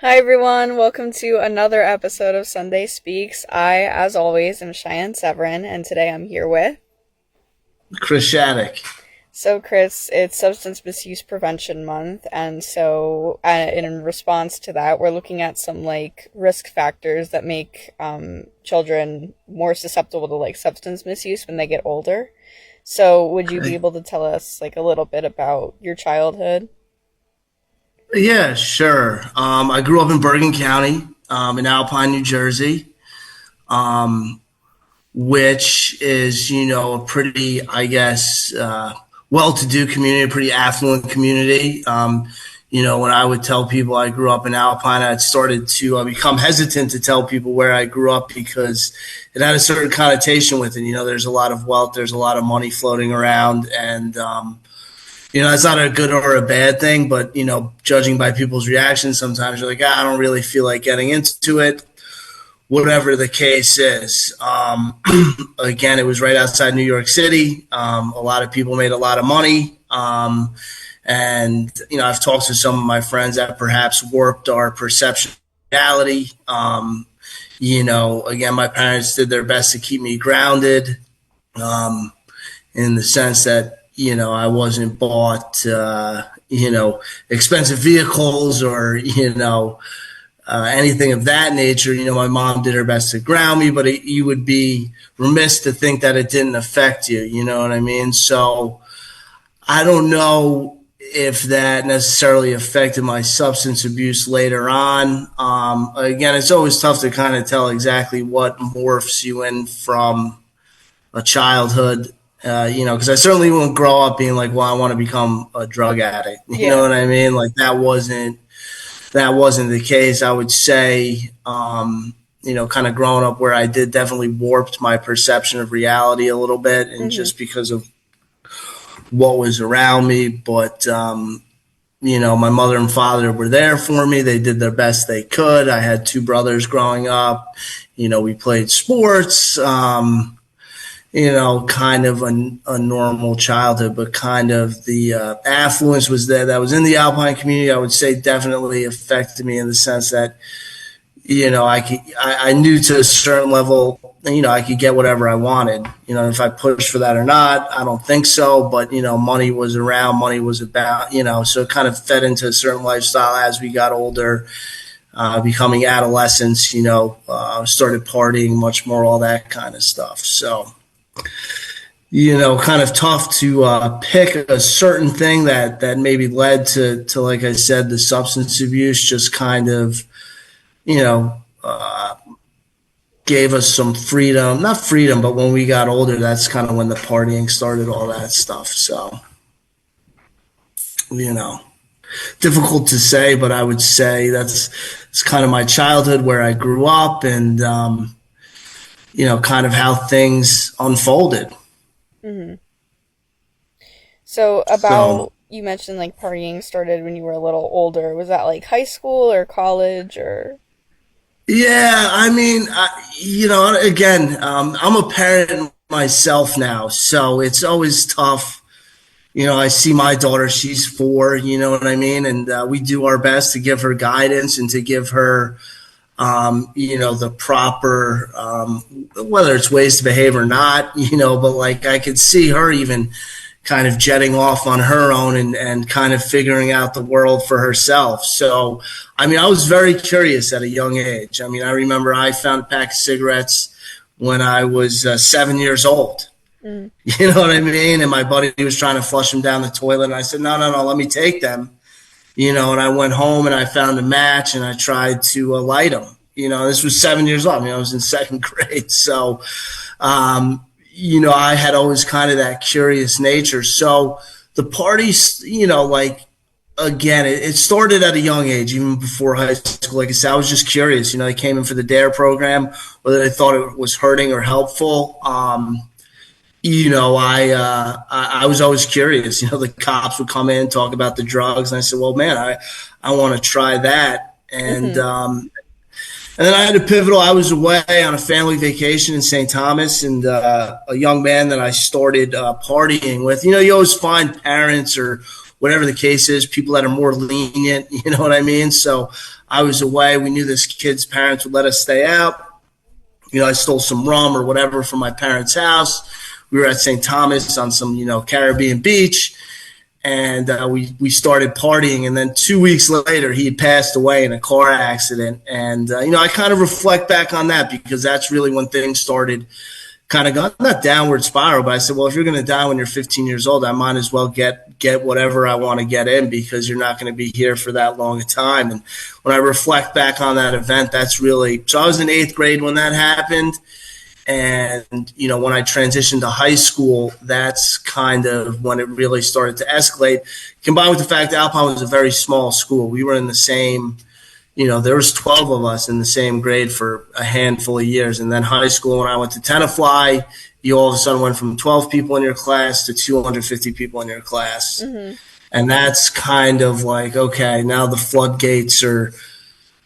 Hi everyone, welcome to another episode of Sunday Speaks. I, as always, am Cheyenne Severin, and today I'm here with. Chris Shadek. So, Chris, it's Substance Misuse Prevention Month, and in response to that, we're looking at some risk factors that make children more susceptible to substance misuse when they get older. So, would you be Okay. able to tell us a little bit about your childhood? Yeah, sure. I grew up in Bergen County, in Alpine, New Jersey, um, which is, a pretty, I guess, well-to-do community, a pretty affluent community. When I would tell people I grew up in Alpine, I'd started to become hesitant to tell people where I grew up because it had a certain connotation with it. There's a lot of wealth, there's a lot of money floating around, and it's not a good or a bad thing, but judging by people's reactions, sometimes you're like, I don't really feel like getting into it. Whatever the case is, again, it was right outside New York City. A lot of people made a lot of money, and I've talked to some of my friends that perhaps warped our perception of reality. Again, my parents did their best to keep me grounded, um, in the sense that I wasn't bought expensive vehicles or anything of that nature. My mom did her best to ground me, but you would be remiss to think that it didn't affect you. You know what I mean? So I don't know if that necessarily affected my substance abuse later on. Again, it's always tough to kind of tell exactly what morphs you in from a childhood, because I certainly won't grow up being like, well, I want to become a drug addict. You know Yeah. what I mean? Like that wasn't the case. I would say, kind of growing up where I did definitely warped my perception of reality a little bit, and Mm-hmm. just because of what was around me. But my mother and father were there for me. They did their best they could. I had two brothers growing up. We played sports. Kind of a normal childhood, but kind of the affluence was there that was in the Alpine community. I would say definitely affected me in the sense that, I knew to a certain level, I could get whatever I wanted. If I pushed for that or not, I don't think so. But, money was around, money was about, so it kind of fed into a certain lifestyle as we got older, becoming adolescents, started partying much more, all that kind of stuff. So, kind of tough to pick a certain thing that maybe led to, like I said, the substance abuse just kind of, you know, uh, gave us some freedom. Not freedom, but when we got older, that's kind of when the partying started, all that stuff. So, you know, difficult to say, but I would say that's it's kind of my childhood where I grew up and, kind of how things unfolded. Mm-hmm. So So, about you mentioned partying started when you were a little older. Was that high school or college or? yeah, I mean, again, I'm a parent myself now, so it's always tough. I see my daughter; she's 4. You know what I mean, and we do our best to give her guidance and to give her, the proper, whether it's ways to behave or not. But like I could see her even kind of jetting off on her own and kind of figuring out the world for herself. So, I mean, I was very curious at a young age. I mean, I remember I found a pack of cigarettes when I was 7 years old. Mm. You know what I mean? And my buddy was trying to flush them down the toilet. And I said, no, no, no, let me take them. And I went home and I found a match and I tried to light them. This was 7 years old. I mean, I was in second grade. So, I had always kind of that curious nature. So the parties, again, it started at a young age, even before high school. Like I said, I was just curious. They came in for the DARE program, whether they thought it was hurting or helpful. I was always curious. The cops would come in, talk about the drugs, and I said, well, man, I want to try that. Mm-hmm. And then I had a pivotal. I was away on a family vacation in St. Thomas, and a young man that I started partying with. You always find parents or whatever the case is, people that are more lenient. You know what I mean? So I was away. We knew this kid's parents would let us stay out. I stole some rum or whatever from my parents' house. We were at St. Thomas on some, Caribbean beach, and we started partying. And then 2 weeks later, he had passed away in a car accident. And I kind of reflect back on that because that's really when things started kind of going not downward spiral. But I said, well, if you're going to die when you're 15 years old, I might as well get whatever I want to get in because you're not going to be here for that long a time. And when I reflect back on that event, that's really so. I was in 8th grade when that happened. And, when I transitioned to high school, that's kind of when it really started to escalate, combined with the fact that Alpine was a very small school. We were in the same, there was 12 of us in the same grade for a handful of years. And then high school, when I went to Tenafly, you all of a sudden went from 12 people in your class to 250 people in your class. Mm-hmm. And that's kind of like, okay, now the floodgates are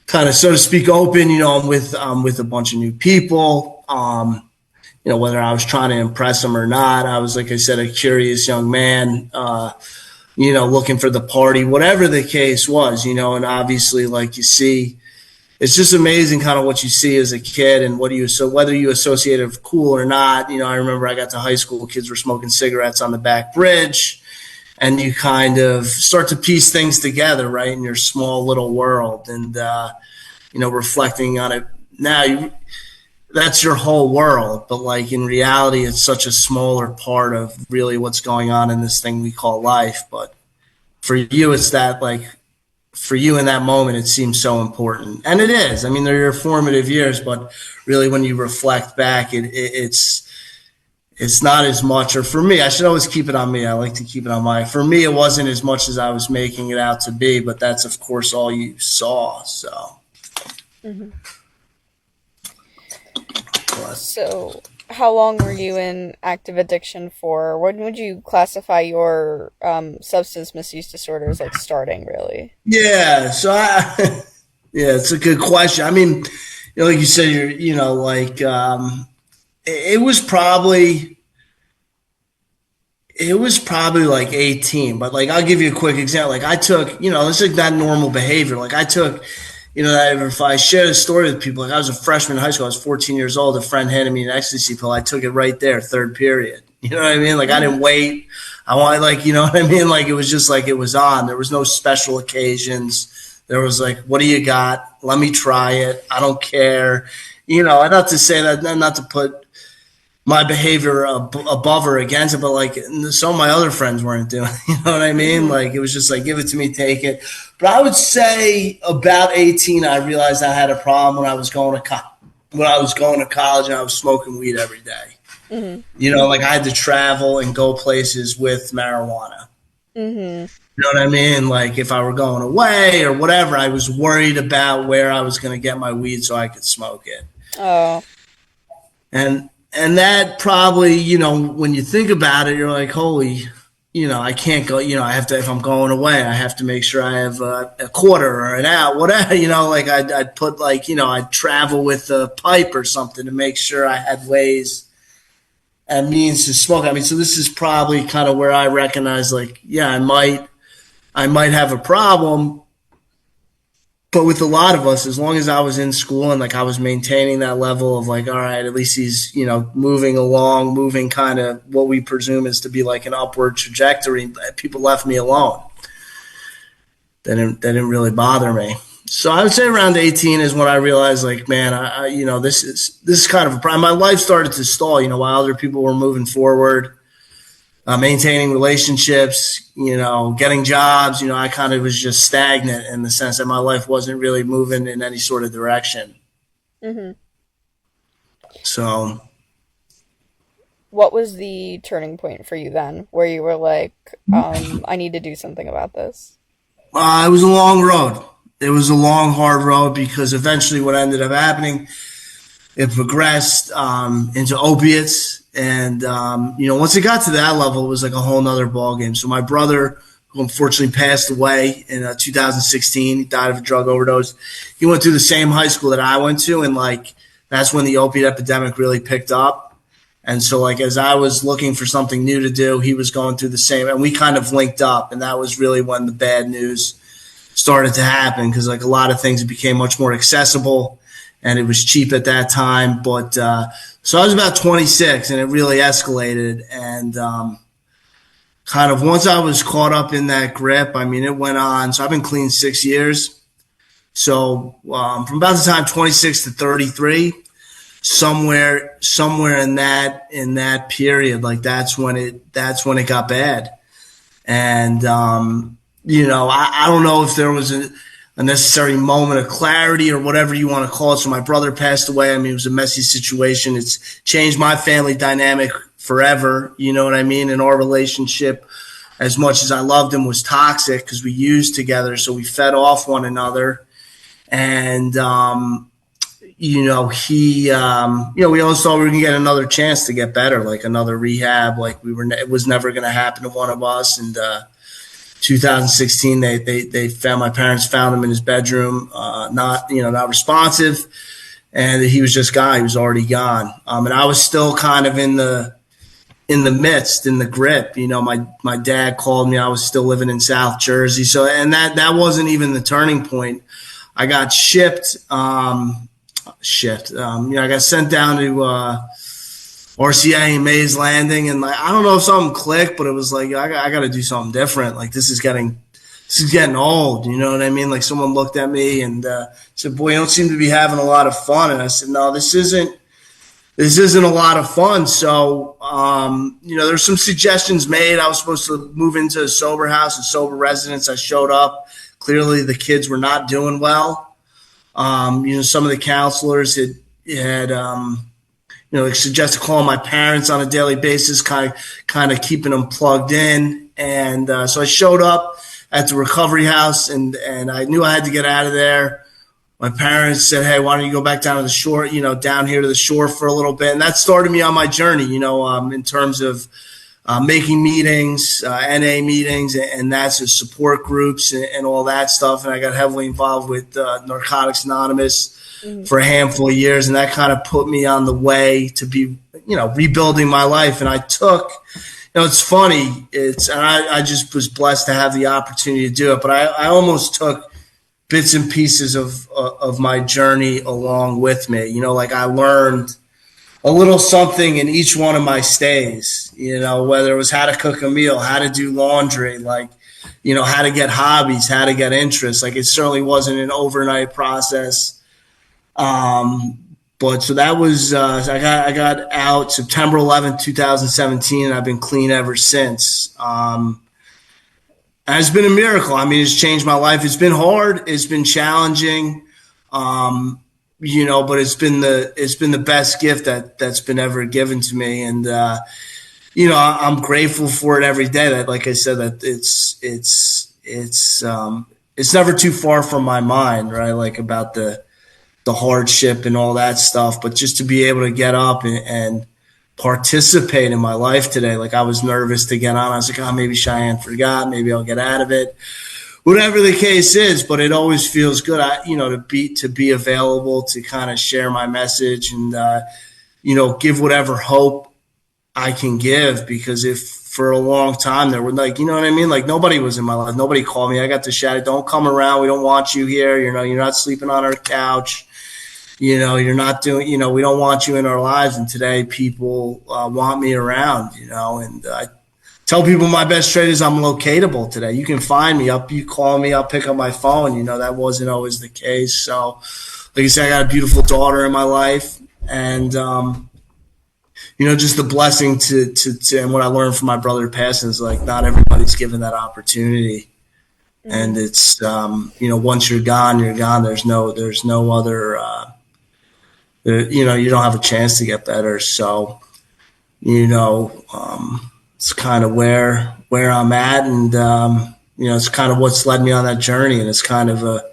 kind of, so to speak, open. I'm with a bunch of new people. Whether I was trying to impress them or not, I was, like I said, a curious young man, looking for the party, whatever the case was, and obviously, like you see, it's just amazing kind of what you see as a kid and whether you associate it with cool or not. I remember I got to high school, kids were smoking cigarettes on the back bridge, and you kind of start to piece things together, right, in your small little world. And, reflecting on it now, that's your whole world. But like in reality, it's such a smaller part of really what's going on in this thing we call life. But for you, it's that for you in that moment, it seems so important. And it is. I mean, they're your formative years, but really when you reflect back, it's not as much, or for me, I should always keep it on me. I like to keep it on for me, it wasn't as much as I was making it out to be, but that's of course all you saw. So. Mm-hmm. So, how long were you in active addiction for? When would you classify your substance misuse disorders like starting, really? Yeah, so yeah, it's a good question. I mean, like you said, it was probably like 18, but like I'll give you a quick example. Like I took, it's like that normal behavior. Like I took. If I shared a story with people, like I was a freshman in high school, I was 14 years old, a friend handed me an ecstasy pill. I took it right there, third period. You know what I mean? Like I didn't wait. I wanted what I mean? Like it was just like it was on. There was no special occasions. There was like, what do you got? Let me try it. I don't care. And not to say that, not to put my behavior above or against it, but like some of my other friends weren't doing. You know what I mean? Mm-hmm. Like it was just like, give it to me, take it. But I would say about 18, I realized I had a problem when I was going to college and I was smoking weed every day. Mm-hmm. Like I had to travel and go places with marijuana. Mm-hmm. You know what I mean? Like if I were going away or whatever, I was worried about where I was going to get my weed so I could smoke it. Oh. And that probably, when you think about it, you're like, holy, I can't go, I have to, if I'm going away, I have to make sure I have a quarter or an hour, whatever, like I'd put like, I'd travel with a pipe or something to make sure I had ways and means to smoke. I mean, so this is probably kind of where I recognize like, yeah, I might have a problem. But with a lot of us, as long as I was in school and like I was maintaining that level of like, all right, at least he's, moving kind of what we presume is to be like an upward trajectory, people left me alone. That didn't really bother me. So I would say around 18 is when I realized like, man, this is kind of a problem. My life started to stall, while other people were moving forward. Maintaining relationships, getting jobs, I kind of was just stagnant in the sense that my life wasn't really moving in any sort of direction. Mm-hmm. So. What was the turning point for you then, where you were like, I need to do something about this? It was a long road. It was a long, hard road because eventually what ended up happening, it progressed into opiates. And, once it got to that level, it was like a whole nother ballgame. So my brother, who unfortunately passed away in 2016, he died of a drug overdose. He went through the same high school that I went to. And like, that's when the opiate epidemic really picked up. And so like, as I was looking for something new to do, he was going through the same, and we kind of linked up. And that was really when the bad news started to happen, because like a lot of things became much more accessible and it was cheap at that time. But so I was about 26 and it really escalated. And kind of once I was caught up in that grip, I mean, it went on. So I've been clean 6 years. So from about the time 26 to 33, somewhere in that period, like that's when it got bad. And I don't know if there was a necessary moment of clarity or whatever you want to call it. So my brother passed away. I mean, it was a messy situation. It's changed my family dynamic forever. You know what I mean? And our relationship, as much as I loved him, was toxic because we used together. So we fed off one another. And we always thought we were gonna get another chance to get better, like another rehab. Like it was never gonna happen to one of us. And 2016, they found my parents found him in his bedroom, not responsive, and he was just gone. He was already gone. And I was still kind of in the grip. My dad called me. I was still living in South Jersey. So, and that wasn't even the turning point. I got shipped. I got sent down to RCA in Mays Landing, and like I don't know if something clicked, but it was like I got to do something different. Like this is getting old. You know what I mean? Like someone looked at me and said, "Boy, you don't seem to be having a lot of fun." And I said, "No, this isn't a lot of fun." So, there's some suggestions made. I was supposed to move into a sober house and sober residence. I showed up. Clearly, the kids were not doing well. Some of the counselors had suggested calling my parents on a daily basis, kind of keeping them plugged in. And so I showed up at the recovery house, and I knew I had to get out of there. My parents said, "Hey, why don't you go back down to the shore, down here to the shore for a little bit?" And that started me on my journey, in terms of making meetings, NA meetings, and that's the support groups and all that stuff. And I got heavily involved with Narcotics Anonymous for a handful of years, and that kind of put me on the way to be, rebuilding my life. And I took, it's funny, and I just was blessed to have the opportunity to do it, but I almost took bits and pieces of my journey along with me. Like I learned a little something in each one of my stays, whether it was how to cook a meal, how to do laundry, like, how to get hobbies, how to get interests. Like it certainly wasn't an overnight process. But so that was, I got out September 11th, 2017, and I've been clean ever since. And it's been a miracle. I mean, it's changed my life. It's been hard. It's been challenging. But it's been the best gift that's been ever given to me. And, I'm grateful for it every day. That, like I said, that it's never too far from my mind, right? Like about the hardship and all that stuff, but just to be able to get up and participate in my life today. Like I was nervous to get on. I was like, oh, maybe Cheyenne forgot. Maybe I'll get out of it. Whatever the case is, but it always feels good, to be available, to kind of share my message and, give whatever hope I can give. Because if for a long time there were like, you know what I mean? Like nobody was in my life. Nobody called me. I got the Shadek, don't come around. We don't want you here. You're not sleeping on our couch. You're not doing, we don't want you in our lives. And today people want me around, and I tell people my best trait is I'm locatable today. You can find me up. You call me, I'll pick up my phone. That wasn't always the case. So, like I said, I got a beautiful daughter in my life, and just the blessing to and what I learned from my brother passing is like not everybody's given that opportunity, and it's once you're gone, you're gone. There's no other. You don't have a chance to get better. So, it's kind of where I'm at, and it's kind of what's led me on that journey, and it's kind of a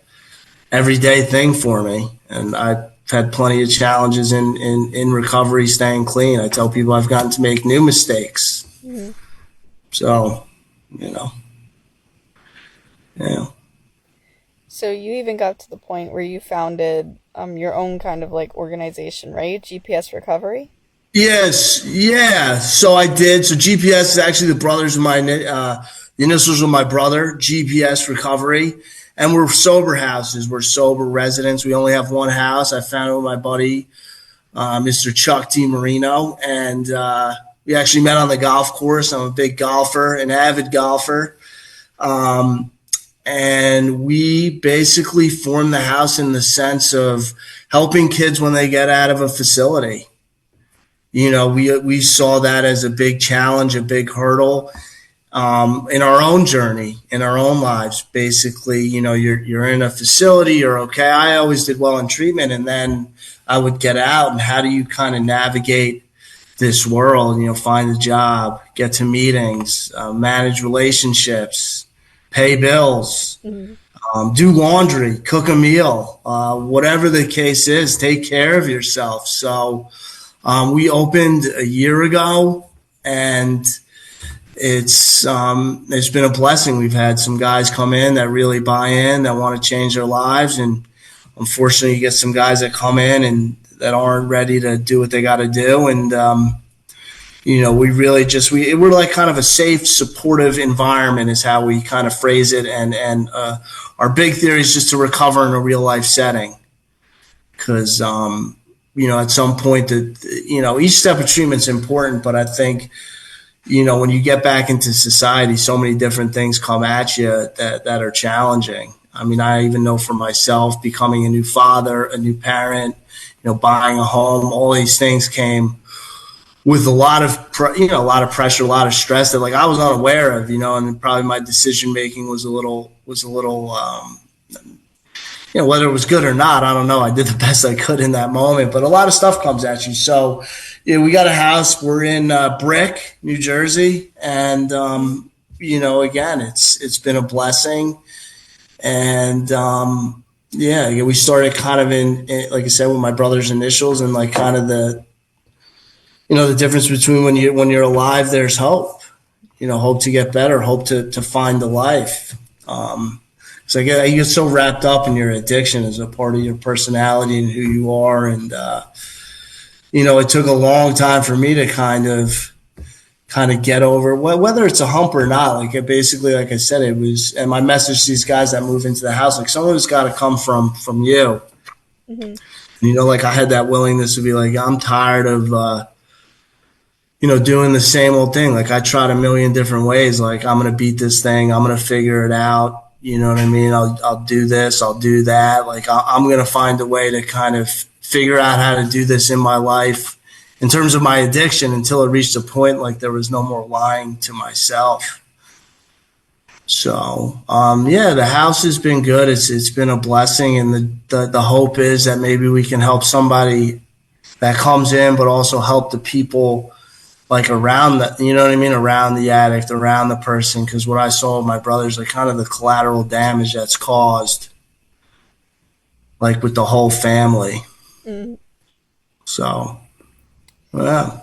everyday thing for me. And I've had plenty of challenges in recovery, staying clean. I tell people I've gotten to make new mistakes. Mm-hmm. So, yeah. So you even got to the point where you founded your own kind of like organization, right? GPS Recovery? Yes, yeah. So I did. So GPS is actually the brothers of my the initials of my brother, GPS Recovery, and we're sober houses. We're sober residents. We only have one house. I found it with my buddy, Mr. Chuck D. Marino, and we actually met on the golf course. I'm a big golfer, an avid golfer. Um, and we basically formed the house in the sense of helping kids when they get out of a facility. We saw that as a big challenge, a big hurdle, in our own journey, in our own lives. Basically, you're in a facility, you're okay. I always did well in treatment, and then I would get out. And how do you kind of navigate this world? Find a job, get to meetings, manage relationships, pay bills, Mm-hmm. do laundry, cook a meal, whatever the case is, take care of yourself. So we opened a year ago, and it's been a blessing. We've had some guys come in that really buy in, that want to change their lives, and unfortunately, you get some guys that come in and that aren't ready to do what they got to do, and we really we're like kind of a safe, supportive environment is how we kind of phrase it, and our big theory is just to recover in a real life setting, because at some point that each step of treatment is important, but I think when you get back into society, so many different things come at you that are challenging. I mean, I even know for myself, becoming a new father, a new parent, buying a home, all these things came with a lot of a lot of pressure, a lot of stress that like I was unaware of, and probably my decision making was a little whether it was good or not, I don't know. I did the best I could in that moment, but a lot of stuff comes at you. So, we got a house. We're in Brick, New Jersey, and again, it's been a blessing. And we started kind of in, like I said, with my brother's initials, and like kind of the difference between when you're alive, there's hope. Hope to get better, hope to find the life. So you get so wrapped up in your addiction as a part of your personality and who you are. And, it took a long time for me to kind of get over whether it's a hump or not. Like it basically, like I said, it was, and my message to these guys that move into the house, like some of it's got to come from you. Mm-hmm. Like I had that willingness to be like, I'm tired of, doing the same old thing. Like I tried a million different ways. Like I'm going to beat this thing. I'm going to figure it out. You know what I mean? I'll do this. I'll do that. Like I'm going to find a way to kind of figure out how to do this in my life in terms of my addiction until it reached a point like there was no more lying to myself. So, the house has been good. It's been a blessing. And the hope is that maybe we can help somebody that comes in, but also help the people like around the, around the addict, around the person. Because what I saw with my brothers, like kind of the collateral damage that's caused, like with the whole family. Mm-hmm. So, yeah.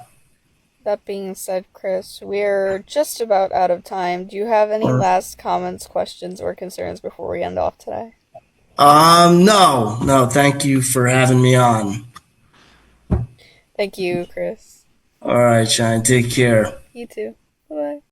That being said, Chris, we're just about out of time. Do you have any last comments, questions, or concerns before we end off today? No. Thank you for having me on. Thank you, Chris. All right, Shine. Take care. You too. Bye-bye.